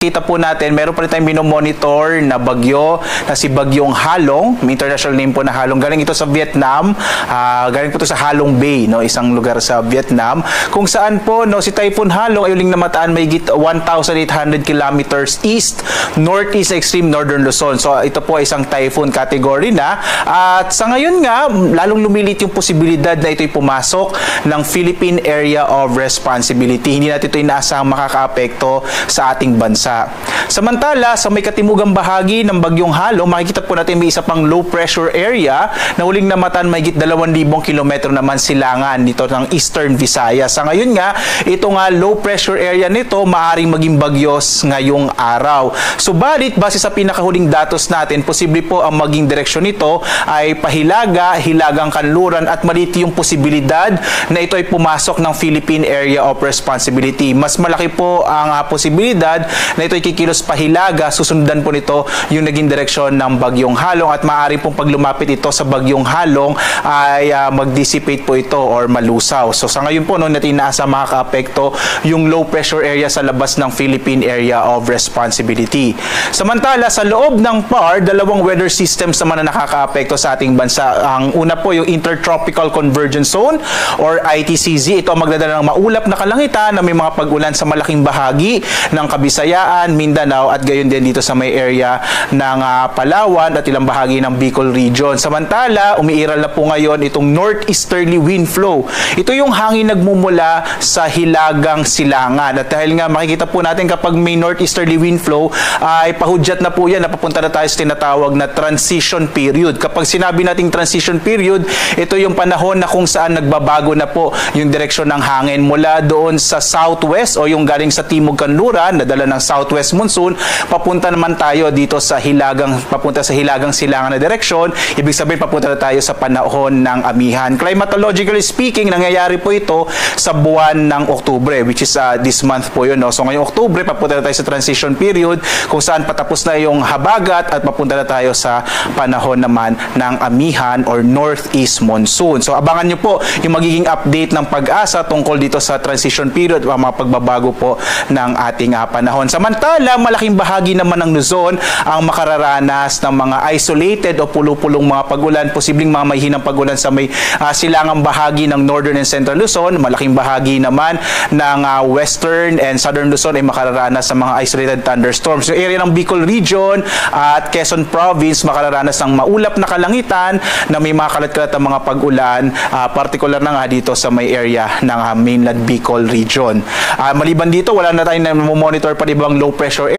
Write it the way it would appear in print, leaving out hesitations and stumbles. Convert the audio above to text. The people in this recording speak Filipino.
kita po natin, meron pa rin tayong minomonitor na bagyo na si Bagyong Halong. May international name po na Halong. Galing ito sa Vietnam. Galing po ito sa Halong Bay, no, isang lugar sa Vietnam. Kung saan po, no, si Typhoon Halong ay uling namataan may 1,800 kilometers east, northeast extreme northern Luzon. So ito po ay isang typhoon category na. At sa ngayon nga, lalong lumilit yung posibilidad na ito'y pumasok ng Philippine Area of Responsibility. Hindi natin ito inaasahang makakaapekto sa ating bansa. Samantala, sa may katimugang bahagi ng Bagyong Halong, makikita po natin may isa pang low pressure area na huling namatan mahigit 2,000 kilometro naman silangan nito ng Eastern Visayas. Sa ngayon nga, ito nga low pressure area nito maaaring maging bagyos ngayong araw. Subalit, base sa pinakahuling datos natin, posible po ang maging direksyon nito ay pahilaga, hilagang kanluran at maliit yung posibilidad na ito ay pumasok ng Philippine Area of Responsibility. Mas malaki po ang posibilidad na ito ay kikilos pahilaga, susundan po nito yung naging direksyon ng Bagyong Halong at maaari pong pag lumapit ito sa Bagyong Halong ay mag-dissipate po ito or malusaw. So sa ngayon po, no, natin inaasa makakaapekto yung low pressure area sa labas ng Philippine Area of Responsibility. Samantala, sa loob ng PAR, dalawang weather systems naman na nakakaapekto sa ating bansa. Ang una po yung Intertropical Convergence Zone or ITCZ. Ito ang magdadala ng maulap na kalangitan na may mga pag-ulan sa malaking bahagi ng Kabisayaan, Mindanao at gayon din dito sa may area ng Palawan at ilang bahagi ng Bicol region. Samantala, umiiral na po ngayon itong northeasterly wind flow. Ito yung hangin nagmumula sa hilagang silangan. At dahil nga makikita po natin kapag may northeasterly wind flow, ay pahudyat na po yan, napapunta na tayo sa tinatawag na transition period. Kapag sinabi nating transition period, ito yung panahon na kung saan nagbabago na po yung direksyon ng hangin mula doon sa southwest o yung galing sa timog kanluran, nadala ng southwest monsoon, papunta naman tayo dito sa papunta sa hilagang silangan na direksyon. Ibig sabihin, papunta na tayo sa panahon ng amihan. Climatologically speaking, nangyayari po ito sa buwan ng Oktubre, which is this month po yun. No? So ngayong Oktubre, papunta na tayo sa transition period kung saan patapos na yung habagat at papunta na tayo sa panahon naman ng amihan or northeast monsoon. So abangan nyo po yung magiging update ng Pag-asa tungkol dito sa transition period o mga pagbabago po ng ating panahon. Samantala, malaking bahagi naman ng Luzon ang makararanas ng mga isolated o pulo-pulong mga pag-ulan, posibleng mga mahihinang pag-ulan sa may silangang bahagi ng northern and central Luzon. Malaking bahagi naman ng western and southern Luzon ay makararanas ng mga isolated thunderstorms. Yung area ng Bicol region at Quezon province makararanas ng maulap na kalangitan na may mga kalat-kalat na mga pag-ulan, particular na nga dito sa may area ng mainland Bicol region. Maliban dito, wala na tayong monitor pa ibang low pressure